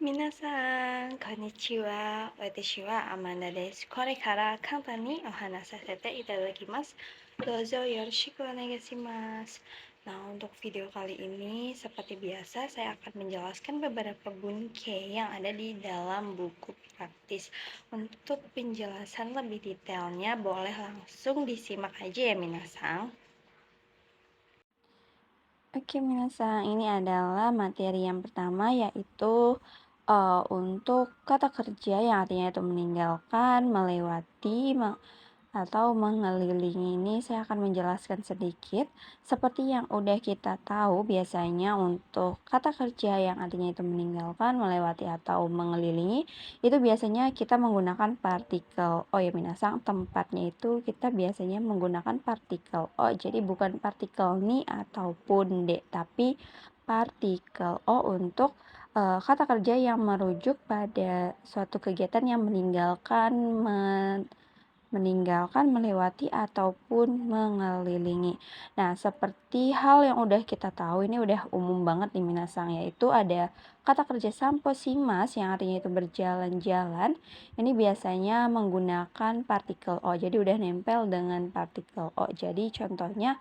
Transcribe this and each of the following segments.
Minasan, konnichiwa, watashi wa Amanda desu. Kore kara kantan ni ohana sasete itadakimasu. Dozo yoroshiku onegaishimasu. Nah, untuk video kali ini, seperti biasa, saya akan menjelaskan beberapa bunkei yang ada di dalam buku praktis. Untuk penjelasan lebih detailnya, boleh langsung disimak aja ya, Minasang. Oke, Minasang, ini adalah materi yang pertama, yaitu untuk kata kerja yang artinya itu meninggalkan, melewati, atau mengelilingi. Ini saya akan menjelaskan sedikit. Seperti yang udah kita tahu, biasanya untuk kata kerja yang artinya itu meninggalkan, melewati, atau mengelilingi, itu biasanya kita menggunakan partikel o ya minasang. Tempatnya itu kita biasanya menggunakan partikel o. Jadi bukan partikel ni ataupun de, tapi partikel o untuk kata kerja yang merujuk pada suatu kegiatan yang meninggalkan, melewati, ataupun mengelilingi. Nah, seperti hal yang udah kita tahu, ini udah umum banget nih Minasang, yaitu ada kata kerja samposimas yang artinya itu berjalan-jalan. Ini biasanya menggunakan partikel o, jadi udah nempel dengan partikel o. Jadi contohnya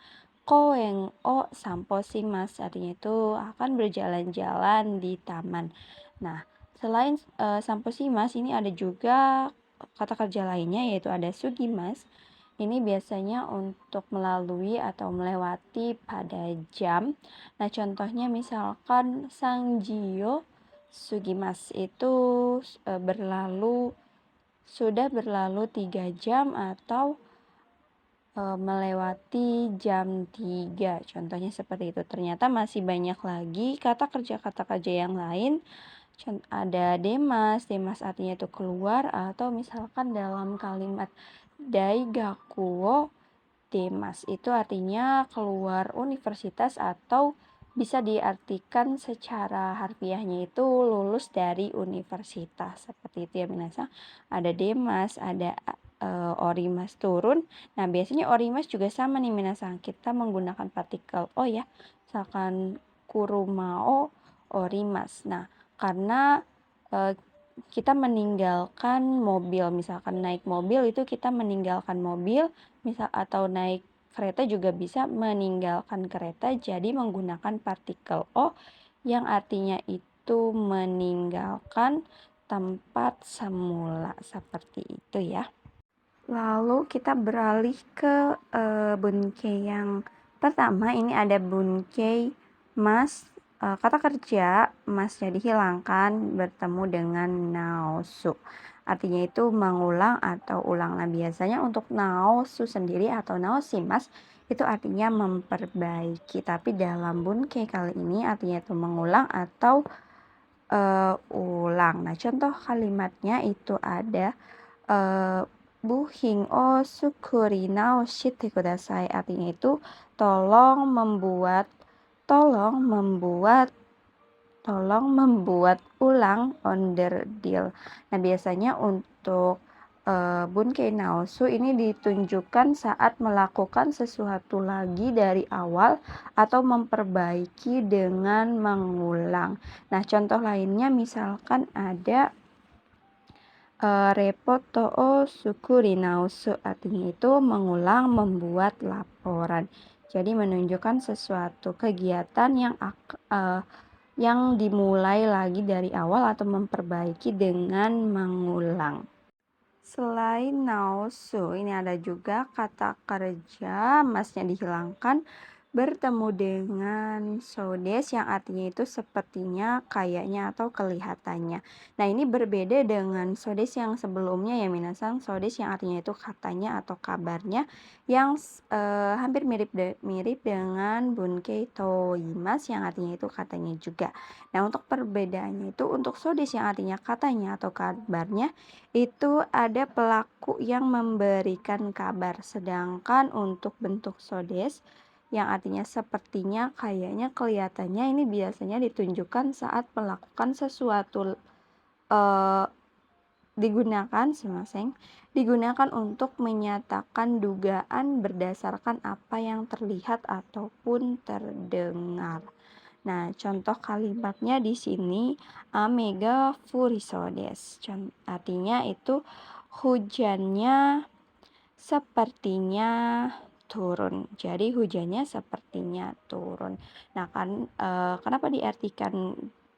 koeng o samposimas, artinya itu akan berjalan-jalan di taman. Nah, selain samposimas, ini ada juga kata kerja lainnya, yaitu ada sugimas. Ini biasanya untuk melalui atau melewati pada jam. Nah, contohnya misalkan Sangjio sugimas itu sudah berlalu 3 jam, atau melewati jam 3. Contohnya seperti itu. Ternyata masih banyak lagi kata kerja yang lain. Ada demas artinya itu keluar, atau misalkan dalam kalimat daigakuo demas itu artinya keluar universitas, atau bisa diartikan secara harfiahnya itu lulus dari universitas. Seperti itu ya minasa. Ada demas, ada orimas turun. Nah, biasanya orimas juga sama nih minasa. Kita menggunakan partikel o ya. Misalkan kurumao orimas. Nah, karena kita meninggalkan mobil, misalkan naik mobil itu kita meninggalkan mobil, atau naik kereta juga bisa meninggalkan kereta, jadi menggunakan partikel o yang artinya itu meninggalkan tempat semula, seperti itu ya. Lalu kita beralih ke bunkei yang pertama. Ini ada bunkei mas. Kata kerja masnya dihilangkan bertemu dengan naosu. Artinya itu mengulang atau ulang. Nah, biasanya untuk naosu sendiri atau naosimas itu artinya memperbaiki. Tapi dalam bunkei kali ini artinya itu mengulang atau ulang. Nah, contoh kalimatnya itu ada buhing o sukuri naoshite kudasai. Artinya itu tolong membuat ulang onderdil. Nah, biasanya untuk bunkei naosu ini ditunjukkan saat melakukan sesuatu lagi dari awal atau memperbaiki dengan mengulang. Nah, contoh lainnya misalkan ada repoto o sukuri naosu, artinya itu mengulang membuat laporan. Jadi menunjukkan sesuatu kegiatan yang dimulai lagi dari awal atau memperbaiki dengan mengulang. Selain naosu, ini ada juga kata kerja masnya dihilangkan bertemu dengan sodes yang artinya itu sepertinya, kayaknya, atau kelihatannya. Nah, ini berbeda dengan sodes yang sebelumnya ya minasang. Sodes yang artinya itu katanya atau kabarnya, yang hampir mirip dengan bunkei toimas yang artinya itu katanya juga. Nah, untuk perbedaannya itu, untuk sodes yang artinya katanya atau kabarnya itu ada pelaku yang memberikan kabar, sedangkan untuk bentuk sodes yang artinya sepertinya, kayaknya, kelihatannya, ini biasanya ditunjukkan saat melakukan sesuatu digunakan untuk menyatakan dugaan berdasarkan apa yang terlihat ataupun terdengar. Nah, contoh kalimatnya di sini amega furiso desu. Artinya itu hujannya sepertinya turun. Jadi hujannya sepertinya turun. Nah, kan kenapa diartikan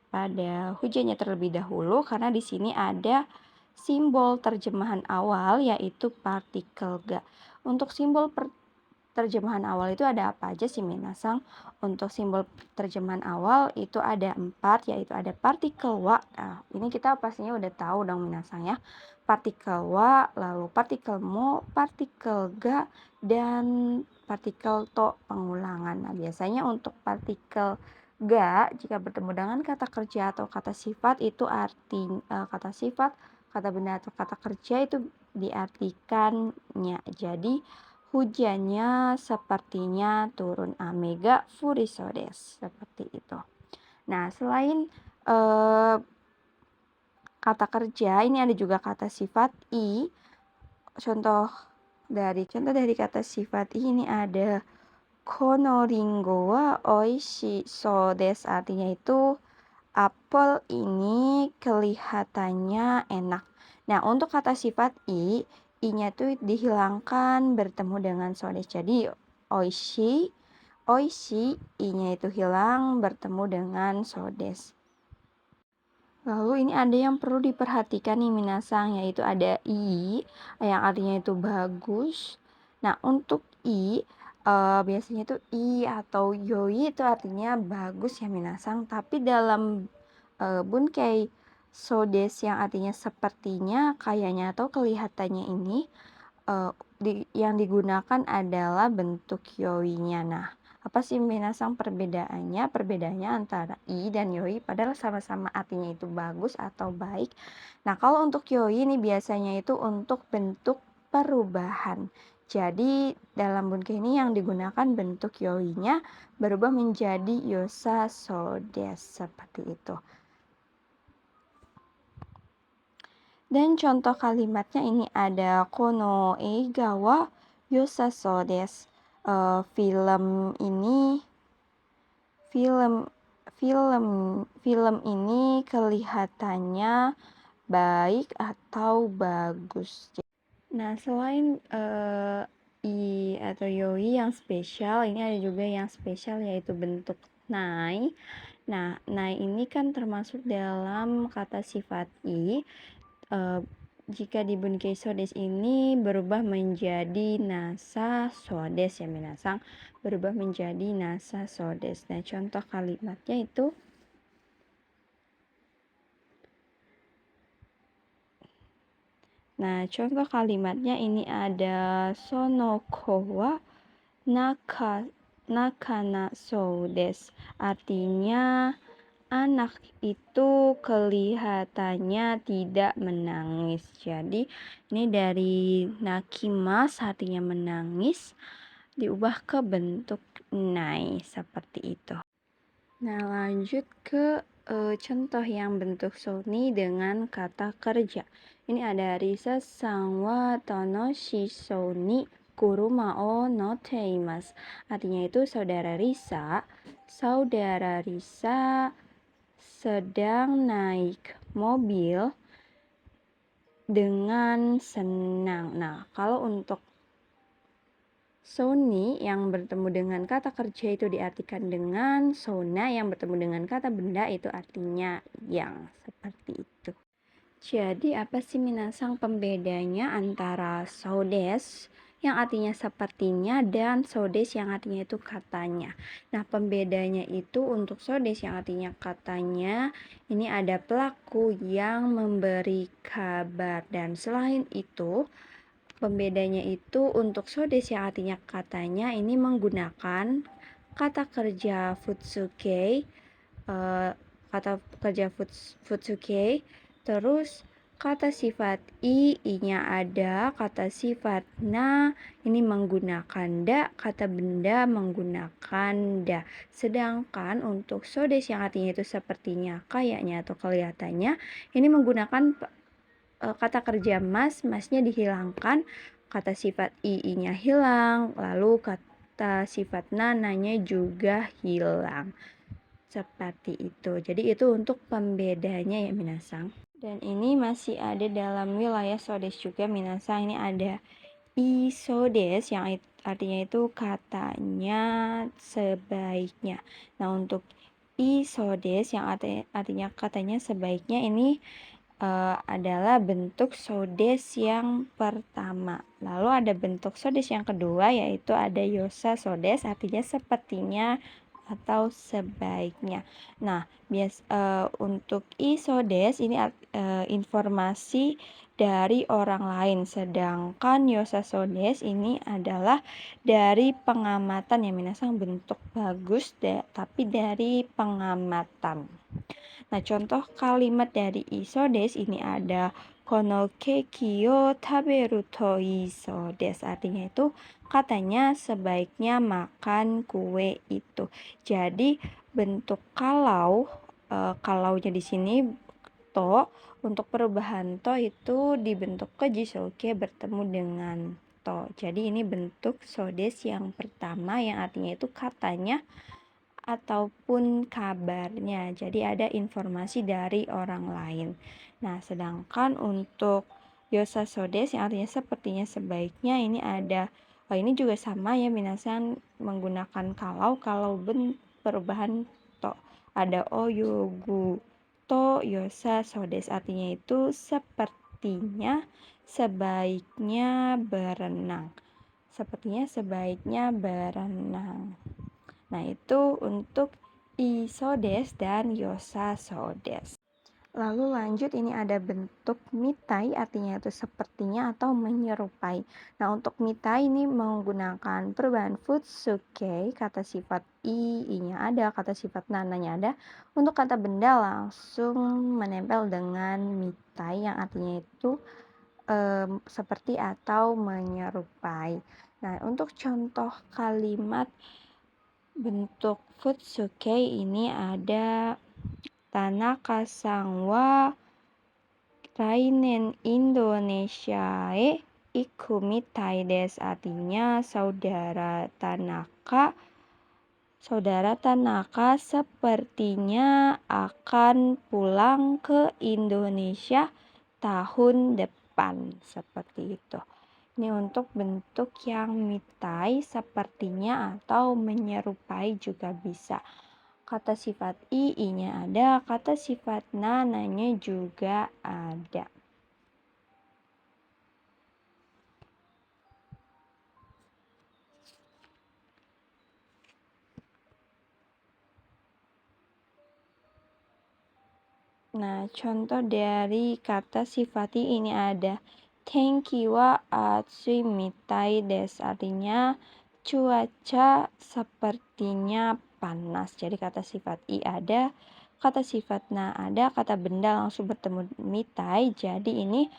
pada hujannya terlebih dahulu? Karena di sini ada simbol terjemahan awal yaitu partikel ga. Untuk simbol terjemahan awal itu ada apa aja sih Minasang? Untuk simbol terjemahan awal itu ada 4, yaitu ada partikel wa. Nah, ini kita pastinya udah tahu dong Minasang ya. Partikel wa, lalu partikel mo, partikel ga, dan partikel to pengulangan. Nah, biasanya untuk partikel ga jika bertemu dengan kata kerja atau kata sifat itu kata sifat, kata benda atau kata kerja itu diartikannya. Jadi hujannya sepertinya turun. Amega furiso desu. Seperti itu. Nah, selain kata kerja, ini ada juga kata sifat i. Contoh dari kata sifat i ini ada kono ringo wa oishi so desu. Artinya itu apel ini kelihatannya enak. Nah, untuk kata sifat i-nya tuh dihilangkan bertemu dengan sodes. Jadi oishi, i-nya itu hilang bertemu dengan sodes. Lalu ini ada yang perlu diperhatikan nih Minasang, yaitu ada i yang artinya itu bagus. Nah, untuk i biasanya itu i atau yoi itu artinya bagus ya Minasang, tapi dalam bunkei sodes yang artinya sepertinya, kayaknya atau kelihatannya ini yang digunakan adalah bentuk yoi-nya. Nah, apa sih Minasang perbedaannya? Perbedaannya antara i dan yoi padahal sama-sama artinya itu bagus atau baik. Nah, kalau untuk yoi ini biasanya itu untuk bentuk perubahan. Jadi dalam bunkei ini yang digunakan bentuk yoi-nya berubah menjadi yosa sodes seperti itu. Dan contoh kalimatnya ini ada kono eiga wa yosaso desu. Film ini kelihatannya baik atau bagus. Nah, selain i atau yoi yang spesial, ini ada juga yang spesial yaitu bentuk nai. Nah, nai ini kan termasuk dalam kata sifat i. Jika di bunkei sodes ini berubah menjadi nasa sodes ya Minasang, berubah menjadi nasa sodes. Nah, contoh kalimatnya itu contoh kalimatnya ini ada sonoko wa nakana sodes. Artinya anak itu kelihatannya tidak menangis. Jadi ini dari nakimas artinya menangis diubah ke bentuk nai seperti itu. Nah, lanjut ke contoh yang bentuk soni dengan kata kerja. Ini ada Risa sanwa tonoshi soni kuruma o noteimasu. Artinya itu saudara Risa sedang naik mobil dengan senang. Nah, kalau untuk soni yang bertemu dengan kata kerja itu diartikan dengan sona, yang bertemu dengan kata benda itu artinya yang, seperti itu. Jadi apa sih Minasang pembedanya antara sodes yang artinya sepertinya dan sodes yang artinya itu katanya. Nah, pembedanya itu untuk sodes yang artinya katanya ini ada pelaku yang memberi kabar, dan selain itu pembedanya itu untuk sodes yang artinya katanya ini menggunakan kata kerja futsuke, terus kata sifat i-nya ada, kata sifat na ini menggunakan da, kata benda menggunakan da. Sedangkan untuk sodes yang artinya itu sepertinya, kayaknya atau kelihatannya ini menggunakan kata kerja masnya dihilangkan, kata sifat i-nya hilang, lalu kata sifat nananya juga hilang. Seperti itu. Jadi itu untuk pembedanya ya minasang. Dan ini masih ada dalam wilayah sodes juga minasang. Ini ada isodes yang artinya itu katanya sebaiknya. Nah, untuk isodes yang artinya katanya sebaiknya ini adalah bentuk sodes yang pertama. Lalu ada bentuk sodes yang kedua, yaitu ada yosa sodes, artinya sepertinya atau sebaiknya. Nah, untuk isodes ini informasi dari orang lain, sedangkan yosa sodes ini adalah dari pengamatan ya minasang, bentuk bagus tapi dari pengamatan. Nah, contoh kalimat dari isodes ini ada kono keki yo taberu to isodes. Artinya itu katanya sebaiknya makan kue itu. Jadi bentuk kalaunya di sini to, untuk perubahan to itu dibentuk ke jisoke bertemu dengan to. Jadi ini bentuk sodes yang pertama yang artinya itu katanya ataupun kabarnya. Jadi ada informasi dari orang lain. Nah, sedangkan untuk yosa sodes yang artinya sepertinya sebaiknya ini ada ini juga sama ya minasan menggunakan kalau perubahan to. Ada oyogu to yosa sodes artinya itu sepertinya sebaiknya berenang. Sepertinya sebaiknya berenang. Nah, itu untuk isodes dan yosa sodes. Lalu lanjut, ini ada bentuk mitai, artinya itu sepertinya atau menyerupai. Nah, untuk mitai ini menggunakan perubahan futsuke, kata sifat i-nya ada, kata sifat nananya ada. Untuk kata benda langsung menempel dengan mitai yang artinya itu seperti atau menyerupai. Nah, untuk contoh kalimat bentuk futsuke ini ada Tanaka-san wa rainen Indonesiae iku mitai desu. Artinya saudara Tanaka sepertinya akan pulang ke Indonesia tahun depan. Seperti itu. Ini untuk bentuk yang mitai sepertinya atau menyerupai juga bisa. Kata sifat i-nya ada, kata sifat nananya juga ada. Nah, contoh dari kata sifat i ini ada tenki wa atsui mitai desu. Artinya cuaca sepertinya panas. Jadi kata sifat i ada, kata sifat na ada, kata benda langsung bertemu mitai. Jadi ini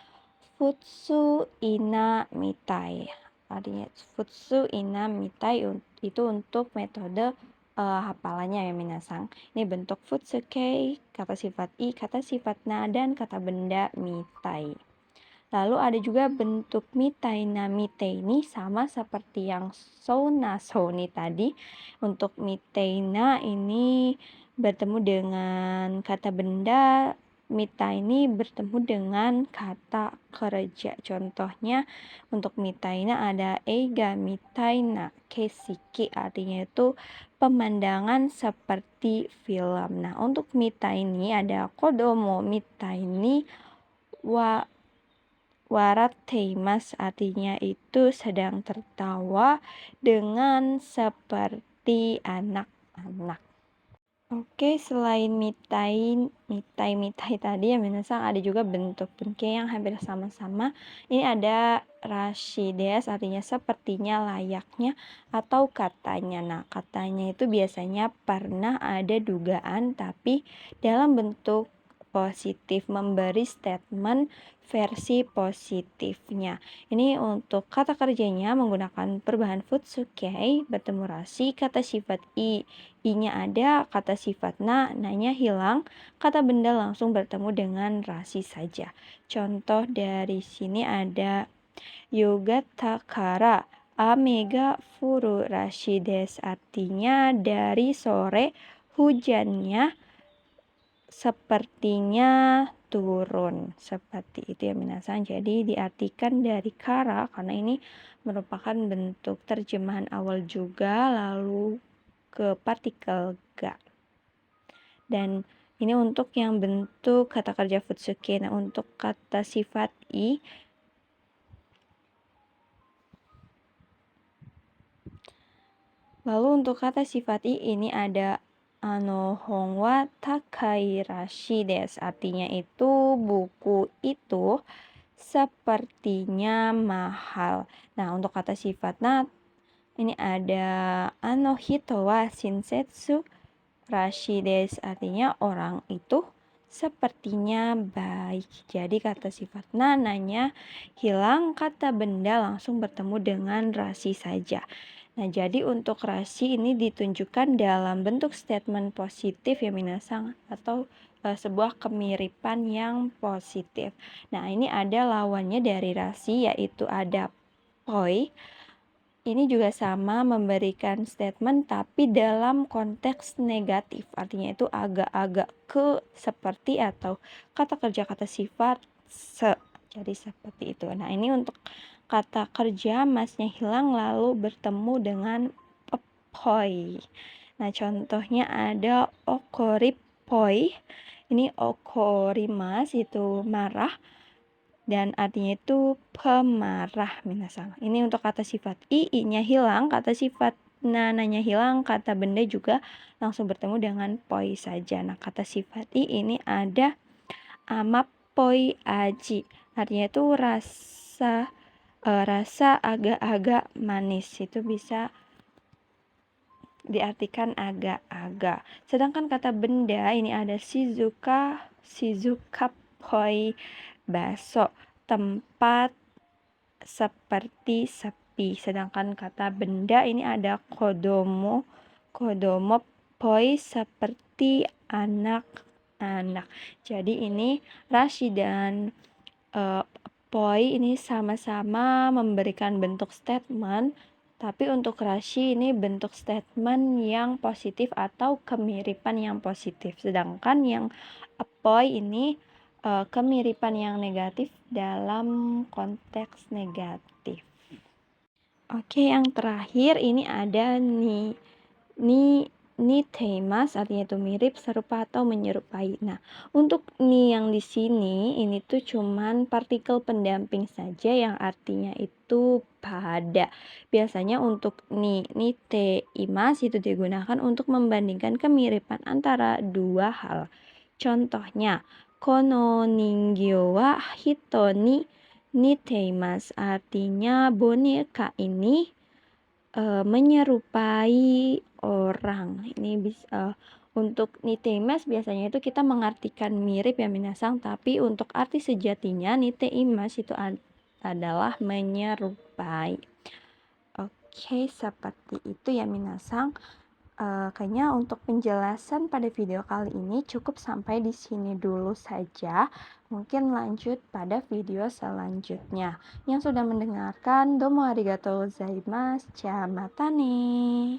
futsu ina mitai. Artinya futsu ina mitai itu untuk metode hafalannya ya minasang. Ini bentuk futsuke, kata sifat i, kata sifat na, dan kata benda mitai. Lalu ada juga bentuk mitai na mitai ini sama seperti yang sona soni tadi. Untuk mitai na ini bertemu dengan kata benda, mitai ini bertemu dengan kata kerja. Contohnya untuk mitai na ada eiga mitai na kesiki, artinya itu pemandangan seperti film. Nah, untuk mitai ini ada kodomo mitai ini warateimasu, artinya itu sedang tertawa dengan seperti anak-anak. Oke, selain mitai tadi ya minasang, ada juga bentuk benke yang hampir sama-sama. Ini ada rashides, artinya sepertinya, layaknya, atau katanya. Nah, katanya itu biasanya pernah ada dugaan tapi dalam bentuk positif, memberi statement versi positifnya. Ini untuk kata kerjanya menggunakan perubahan futsuke bertemu rasi, kata sifat i-nya ada, kata sifat na-nya hilang, kata benda langsung bertemu dengan rasi saja. Contoh dari sini ada yoga takara ame ga furu rashi desu. Artinya dari sore hujannya sepertinya turun. Seperti itu ya minasan. Jadi diartikan dari kara karena ini merupakan bentuk terjemahan awal juga lalu ke partikel ga. Dan ini untuk yang bentuk kata kerja futsuke. Nah, untuk kata sifat i, lalu untuk kata sifat i ini ada hong wa takai rashi desu. Artinya itu buku itu sepertinya mahal. Nah, untuk kata sifat na ini ada hito wa shinsetsu rashi desu. Artinya orang itu sepertinya baik. Jadi kata sifat nananya hilang, kata benda langsung bertemu dengan rasi saja. Nah, jadi untuk rasi ini ditunjukkan dalam bentuk statement positif ya minasang, atau sebuah kemiripan yang positif. Nah, ini ada lawannya dari rasi yaitu ada poi. Ini juga sama memberikan statement tapi dalam konteks negatif. Artinya itu agak-agak ke, seperti, atau kata kerja kata sifat se. Jadi seperti itu. Nah, ini untuk kata kerja masnya hilang lalu bertemu dengan poi. Nah, contohnya ada okoripoi. Ini okorimas itu marah. Dan artinya itu pemarah minasang. Ini untuk kata sifat i-nya hilang, kata sifat nananya hilang, kata benda juga langsung bertemu dengan poi saja. Nah, kata sifat i ini ada amapoi aji. Artinya itu rasa agak-agak manis. Itu bisa diartikan agak-agak. Sedangkan kata benda ini ada shizuka poi baso, tempat seperti sepi. Sedangkan kata benda ini ada kodomo poi seperti anak-anak. Jadi ini rashi dan poi ini sama-sama memberikan bentuk statement, tapi untuk rashi ini bentuk statement yang positif atau kemiripan yang positif. Sedangkan yang poi ini kemiripan yang negatif dalam konteks negatif. Oke, yang terakhir ini ada ni temas, artinya itu mirip, serupa atau menyerupai. Nah, untuk ni yang di sini ini tuh cuman partikel pendamping saja yang artinya itu pada. Biasanya untuk ni teimas itu digunakan untuk membandingkan kemiripan antara dua hal. Contohnya, kono ningyou wa hito ni niteimasu. Artinya boneka ini menyerupai orang. Ini bisa untuk niteimasu biasanya itu kita mengartikan mirip ya minasang, tapi untuk arti sejatinya niteimasu itu adalah menyerupai. Oke, seperti itu ya minasang. Kayaknya untuk penjelasan pada video kali ini cukup sampai di sini dulu saja. Mungkin lanjut pada video selanjutnya. Yang sudah mendengarkan, domo arigatou gozaimasu. Jamatane.